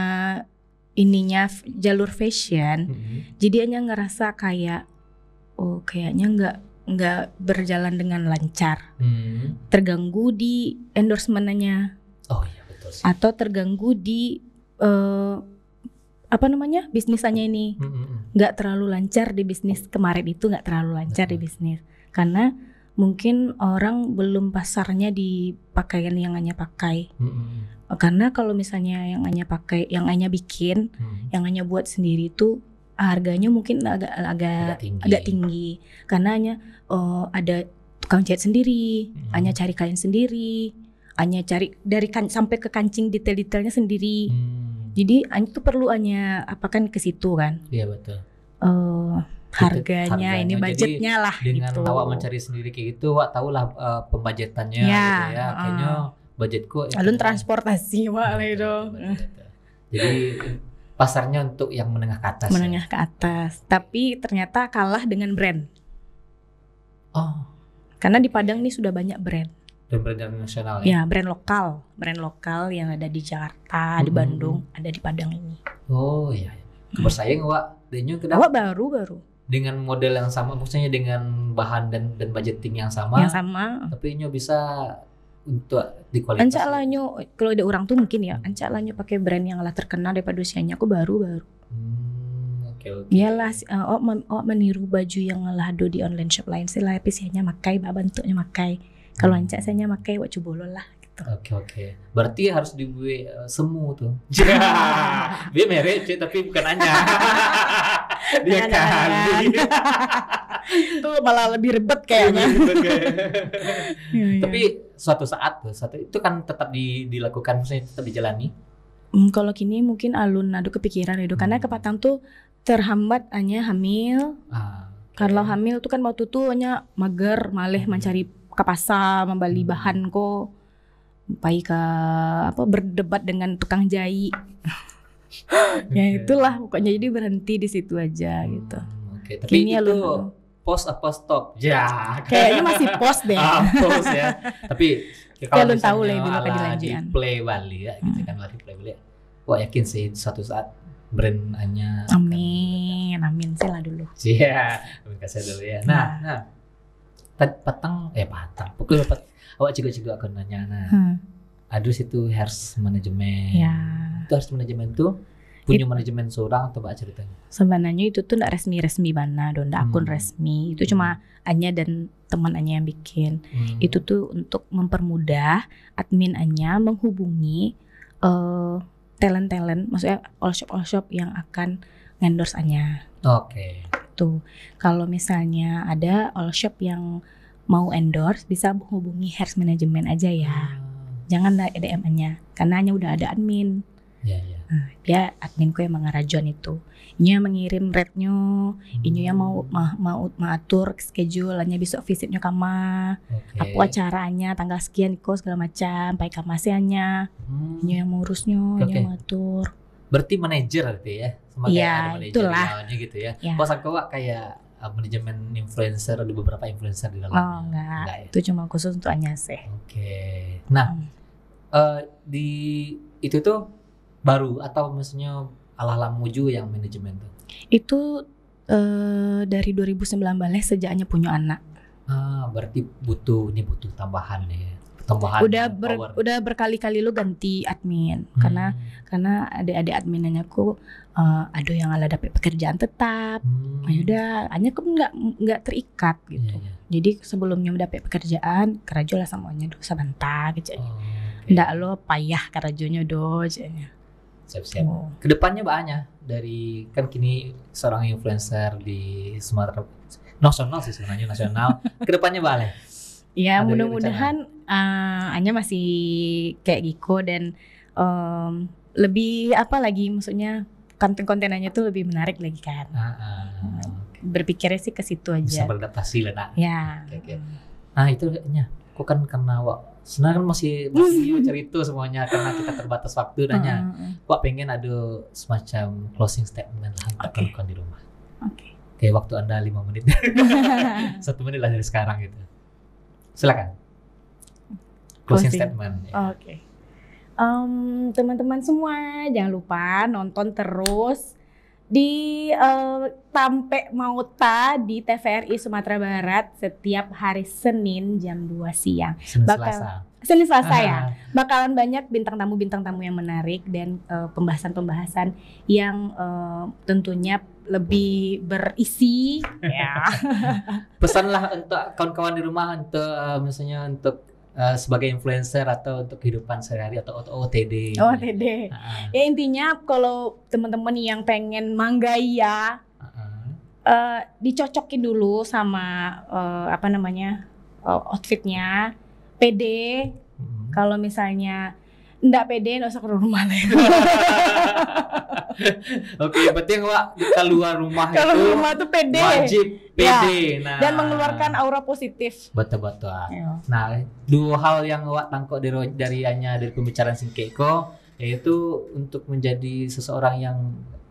ininya jalur fashion, jadi hanya ngerasa kayak oh kayaknya nggak berjalan dengan lancar, terganggu di endorsementnya, Oh iya betul sih. atau terganggu di bisnisannya ini nggak terlalu lancar di bisnis kemarin itu, nggak terlalu lancar di bisnis karena mungkin orang belum pasarnya di pakaian yang Anya pakai. Karena kalau misalnya yang Anya pakai, yang Anya bikin, yang Anya buat sendiri itu harganya mungkin agak tinggi. Karena Anya ada tukang jahit sendiri, Anya cari kain sendiri, Anya cari dari sampai ke kancing detail-detailnya sendiri. Jadi Anya tuh perlu Anya apakan ke situ kan. Iya betul. Harganya ini budgetnya lah dengan gitu. awak mencari sendiri kayak gitu, awak tahu lah pembajetannya gitu ya. Kayaknya budgetku alun transportasi wak lah itu. Jadi pasarnya untuk yang menengah ke atas. Menengah ke atas. Tapi ternyata kalah dengan brand. Oh. Karena di Padang nih sudah banyak brand. Dan brand nasional ya. Ya, brand lokal yang ada di Jakarta, di Bandung, ada di Padang ini. Oh iya. Bersaing awak denyo Awak baru dengan model yang sama, maksudnya dengan bahan dan budgeting yang sama. Yang sama. Tapi nyo bisa untuk di kualitas. Ancak lah nyo, kalau ada orang tuh mungkin ya, ancak lah nyo pakai brand yang lah terkenal daripada usianya aku baru. Oke. Iyalah, awak meniru baju yang lah ada di online shop lain sih lah, tapi sianya makai, bentuknya makai. Kalau ancak saya makai, wak coba lah. Oke. Berarti harus dibuat semu tuh. Dia merek cuy, tapi bukan Anya. Dia kali. Itu malah lebih ribet kayaknya. Tapi suatu saat itu kan tetap dilakukan, maksudnya tetap dijalani. Kalau kini mungkin alun ada kepikiran itu karena ke Patang tuh terhambat Anya hamil. Kalau hamil tuh kan waktu tuh Anya mager, malih mencari ke pasar, membeli bahan kok. Pai ke berdebat dengan tukang jahit. Ya itulah pokoknya, jadi berhenti di situ aja gitu. Oke, tapi kini itu post apa stop? Ya, kayaknya masih post deh. Post ya. Tapi kalau tahu lah dulu kan dilanjutin. Play Bali ya, gitu kan lari Play Bali. Wah yakin sih suatu saat brand Anya. Amin sih lah dulu. Iya, amin kasih dulu ya. Nah. Patang. Pokoknya awak juga akan nanya. Aduh situ harus manajemen. Ya. Itu harus manajemen tuh punya manajemen seorang atau apa ceritanya? Sebenarnya itu tuh ndak resmi mana, ndak akun resmi. Itu cuma Anya dan teman Anya yang bikin. Itu tuh untuk mempermudah admin Anya menghubungi talent, maksudnya all shop yang akan endorse Anya. Oke. Tuh, kalau misalnya ada all shop yang mau endorse bisa menghubungi Hers Management aja ya. Jangan DM-nya karena hanya udah ada admin. Iya. Dia adminku yang mengarajuan itu. Ini yang mengirim rate-nya, ini yang mau mengatur schedule, hanya besok visitnya kama. Apa acaranya tanggal sekian kok segala macam, baik kamasiannya. Ini yang mengurusnya, ini yang mengatur. Berarti manajer berarti ya? Iya, itulah. Gitu ya. Pas aku kayak manajemen influencer, ada beberapa influencer di dalamnya. Oh enggak ya? Itu cuma khusus untuk Anyase. Oke. Nah, di itu tuh baru atau maksudnya ala muju yang manajemen tuh? Itu dari 2019 sejak Anya punya anak. Berarti butuh tambahan ya. Udah berkali-kali lu ganti admin karena adik-adik adminannya aku ada yang ala dapat pekerjaan tetap. Udah Anya kok nggak terikat gitu. Jadi sebelumnya dapat pekerjaan kerajo lah semuanya do sebentar gitu. Ndak lo payah kerajonya do jadinya. Siap-siap. Kedepannya banyak dari kan kini seorang influencer di Sumatera nasional sih sebenarnya nasional. Kedepannya balik. Ya mudah-mudahan Anya masih kayak Giko dan lebih apa lagi maksudnya konten-kontenannya tuh lebih menarik lagi kan. Berpikirnya sih ke situ aja. Bisa beradaptasi lah nak. Ya. Okay. Nah itu nya, kok kan karena sebenarnya kan masih cerita semuanya karena kita terbatas waktu nanya. Wak pengen ada semacam closing statement lah untuk lakukan di rumah. Oke. Kayak waktu Anda 5 menit. 1 menit lah dari sekarang gitu. Silakan. Closing statement. Ya. Oke. Teman-teman semua jangan lupa nonton terus Di Tampe Mauta di TVRI Sumatera Barat setiap hari Senin jam 2 siang. Senin Selasa ya. Bakalan banyak bintang tamu yang menarik dan pembahasan-pembahasan yang tentunya lebih berisi ya. Pesanlah untuk kawan-kawan di rumah untuk misalnya untuk sebagai influencer atau untuk kehidupan sehari-hari atau OTD. OTD. Ya intinya kalau teman-teman yang pengen menggaya dicocokin dulu sama outfitnya. Pede. Kalau misalnya nggak pede, nggak usah keluar rumah lagi. Oke, penting Wak keluar rumah kalau itu rumah tuh pede. wajib pede. Ya. Dan mengeluarkan aura positif. Betul. Ya. Nah, dua hal yang Wak tangkap dari pembicaraan Singkeko yaitu untuk menjadi seseorang yang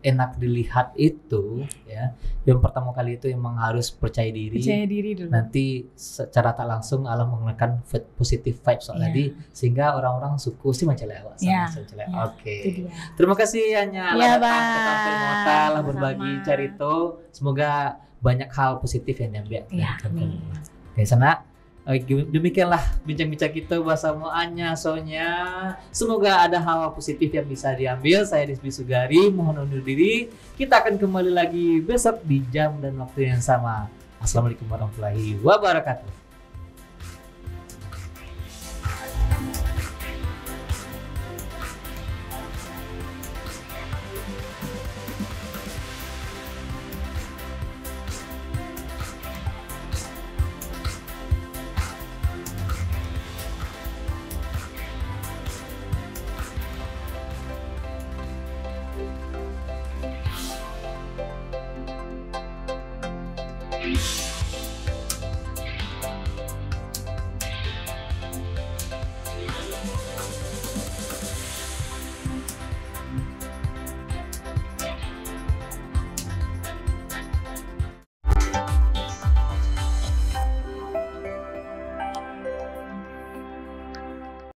enak dilihat itu ya. Yang pertama kali itu emang harus percaya diri dulu. Nanti secara tak langsung Allah mengeluarkan positive vibes tadi sehingga orang-orang suku sih mencelek Wak. Oke. Terima kasih Anya datang ke Tampe Mauta lah berbagi cerita. Semoga banyak hal positif yang diambil. Oke, sana. Demikianlah bincang-bincang kita bersama Anya Sonya. Semoga ada hal positif yang bisa diambil. Saya Rizky Sugari, mohon undur diri. Kita akan kembali lagi besok di jam dan waktu yang sama. Assalamualaikum warahmatullahi wabarakatuh.